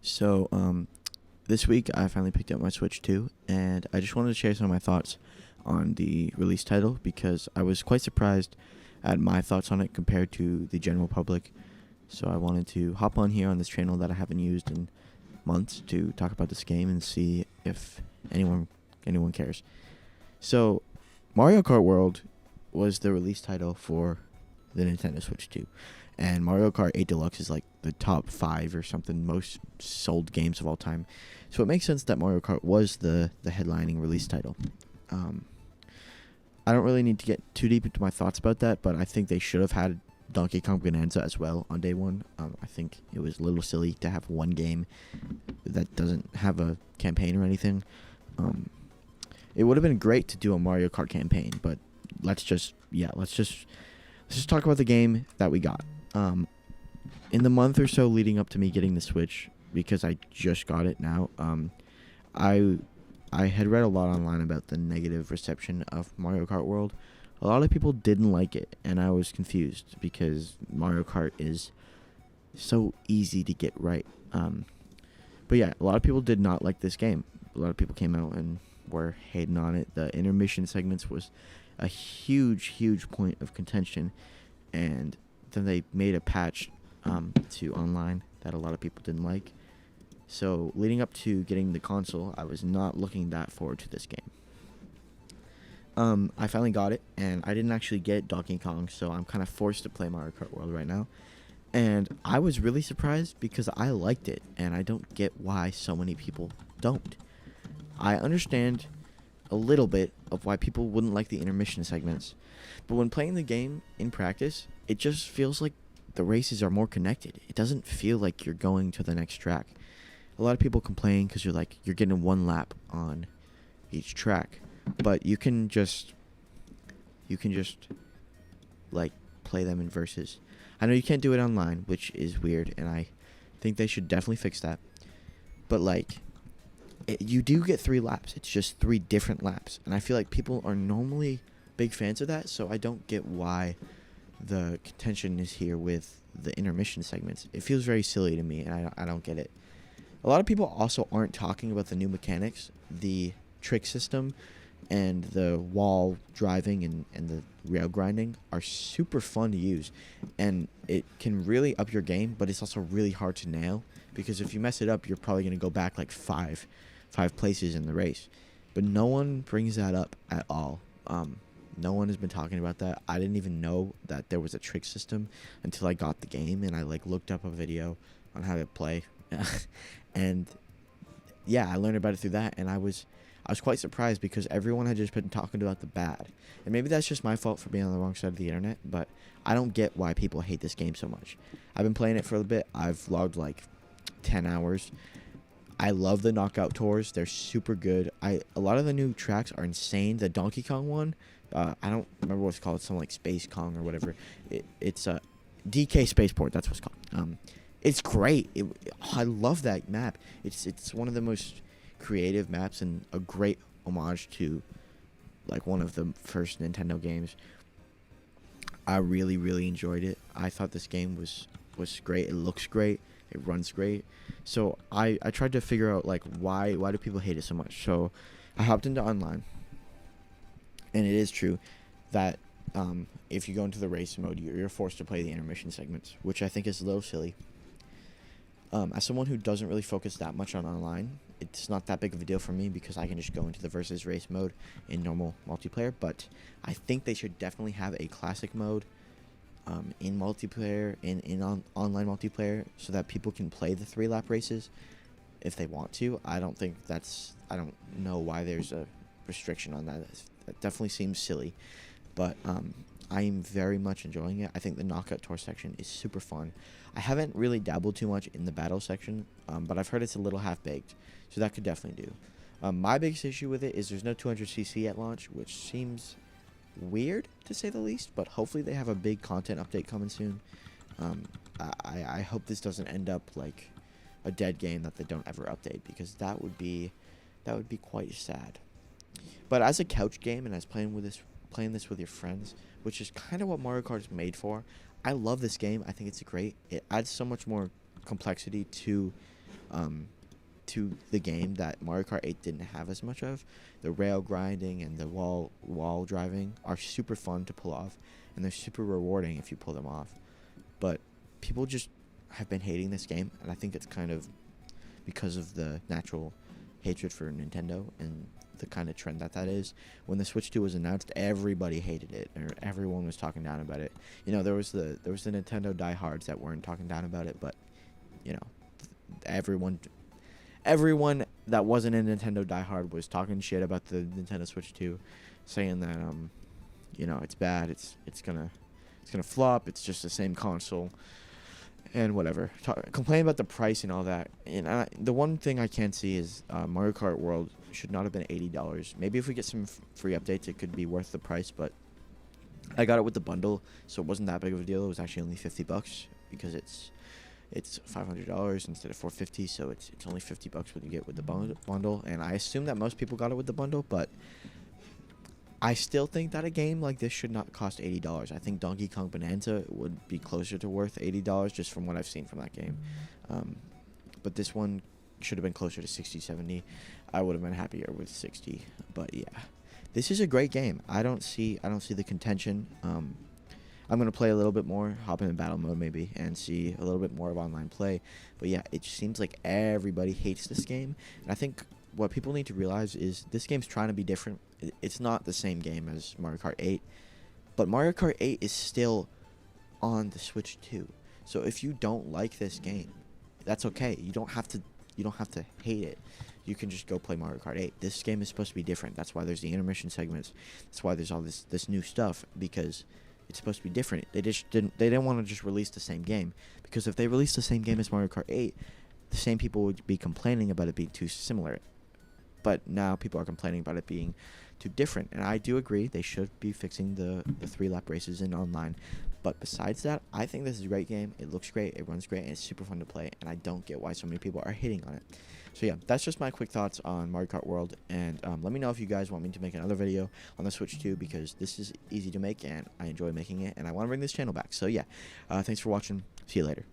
So, this week I finally picked up my Switch 2, and I just wanted to share some of my thoughts on the release title because I was quite surprised at my thoughts on it compared to the general public. So I wanted to hop on here on this channel that I haven't used in months to talk about this game and see if anyone cares. So, Mario Kart World was the release title for the Nintendo Switch 2. And Mario Kart 8 Deluxe is like the top 5 or something most sold games of all time. So it makes sense that Mario Kart was the headlining release title. Um, I don't really need to get too deep into my thoughts about that, but I think they should have had Donkey Kong Bonanza as well on day one. I think it was a little silly to have one game that doesn't have a campaign or anything. It would have been great to do a Mario Kart campaign, but let's just talk about the game that we got. In the month or so leading up to me getting the Switch, because I just got it now, I had read a lot online about the negative reception of Mario Kart World. A lot of people didn't like it, and I was confused because Mario Kart is so easy to get right. But yeah, a lot of people did not like this game. A lot of people came out and were hating on it. The intermission segments was a huge point of contention, and then they made a patch to online that a lot of people didn't like. So leading up to getting the console, I was not looking that forward to this game. I finally got it, and I didn't actually get Donkey Kong, so I'm kind of forced to play Mario Kart World right now. And I was really surprised because I liked it, and I don't get why so many people don't. I understand a little bit of why people wouldn't like the intermission segments, but when playing the game in practice, it just feels like the races are more connected. It doesn't feel like you're going to the next track. A lot of people complain because you're getting one lap on each track, but you can just like play them in verses. I know you can't do it online, which is weird, and I think they should definitely fix that. But you do get 3 laps. It's just 3 different laps, and I feel like people are normally big fans of that, so I don't get why the contention is here with the intermission segments. It feels very silly to me, and I don't get it. A lot of people also aren't talking about the new mechanics, the trick system, and the wall driving and the rail grinding are super fun to use, and it can really up your game, but it's also really hard to nail, because if you mess it up, you're probably going to go back like five places in the race. But no one brings that up at all. No one has been talking about that. I didn't even know that there was a trick system until I got the game, and I looked up a video on how to play. And yeah, I learned about it through that, and I was quite surprised because everyone had just been talking about the bad. And maybe that's just my fault for being on the wrong side of the internet, but I don't get why people hate this game so much. I've been playing it for a bit. I've logged 10 hours. I love the knockout tours. They're super good. A lot of the new tracks are insane. The Donkey Kong one, I don't remember what it's called. It's something like Space Kong or whatever. It's DK Spaceport. That's what it's called. It's great. I love that map. It's one of the most creative maps and a great homage to one of the first Nintendo games. I really enjoyed it. I thought this game was great. It looks great. It runs great. So I tried to figure out why do people hate it so much. So I hopped into online, and it is true that if you go into the race mode, you're forced to play the intermission segments, which I think is a little silly. As someone who doesn't really focus that much on online, it's not that big of a deal for me because I can just go into the versus race mode in normal multiplayer. But I think they should definitely have a classic mode in multiplayer, online multiplayer, so that people can play the 3-lap races if they want to. I don't know why there's a restriction on that. That definitely seems silly, but I am very much enjoying it. I think the knockout tour section is super fun. I haven't really dabbled too much in the battle section, but I've heard it's a little half-baked, so that could definitely do. My biggest issue with it is there's no 200cc at launch, which seems weird to say the least, but hopefully they have a big content update coming soon. I hope this doesn't end up like a dead game that they don't ever update, because that would be quite sad. But as a couch game and as playing this with your friends, which is kind of what Mario Kart is made for, I love this game. I think it's great. It adds so much more complexity to to the game that Mario Kart 8 didn't have as much of. The rail grinding and the wall driving are super fun to pull off, and they're super rewarding if you pull them off. But people just have been hating this game, and I think it's kind of because of the natural hatred for Nintendo and the kind of trend that is. When the Switch 2 was announced, everybody hated it, or everyone was talking down about it. You know, there was the Nintendo diehards that weren't talking down about it, but you know, everyone that wasn't a Nintendo diehard was talking shit about the Nintendo Switch 2, saying that you know, it's bad, it's gonna flop, it's just the same console, and whatever. Complain about the price and all that. And the one thing I can't see is Mario Kart World should not have been $80. Maybe if we get some free updates, it could be worth the price. But I got it with the bundle, so it wasn't that big of a deal. It was actually only $50 because it's $500 instead of $450. So it's only $50 when you get with the bundle. And I assume that most people got it with the bundle, but I still think that a game like this should not cost $80. I think Donkey Kong Bonanza would be closer to worth $80 just from what I've seen from that game. But this one should have been closer to $60, $70. I would have been happier with $60. But yeah, this is a great game. I don't see the contention. I'm gonna play a little bit more, hop in battle mode maybe, and see a little bit more of online play. But yeah, it just seems like everybody hates this game, and I think what people need to realize is this game's trying to be different. It's not the same game as Mario Kart 8, but Mario Kart 8 is still on the Switch 2. So if you don't like this game, that's okay. You don't have to hate it. You can just go play Mario Kart 8. This game is supposed to be different. That's why there's the intermission segments. That's why there's all this new stuff, because it's supposed to be different. They didn't want to just release the same game, because if they released the same game as Mario Kart 8, the same people would be complaining about it being too similar. But now people are complaining about it being too different, and I do agree they should be fixing the 3-lap races in online. But besides that, I think this is a great game. It looks great, it runs great, and it's super fun to play, and I don't get why so many people are hating on it. So yeah, that's just my quick thoughts on Mario Kart World, and let me know if you guys want me to make another video on the Switch 2, because this is easy to make, and I enjoy making it, and I want to bring this channel back. So yeah, thanks for watching. See you later.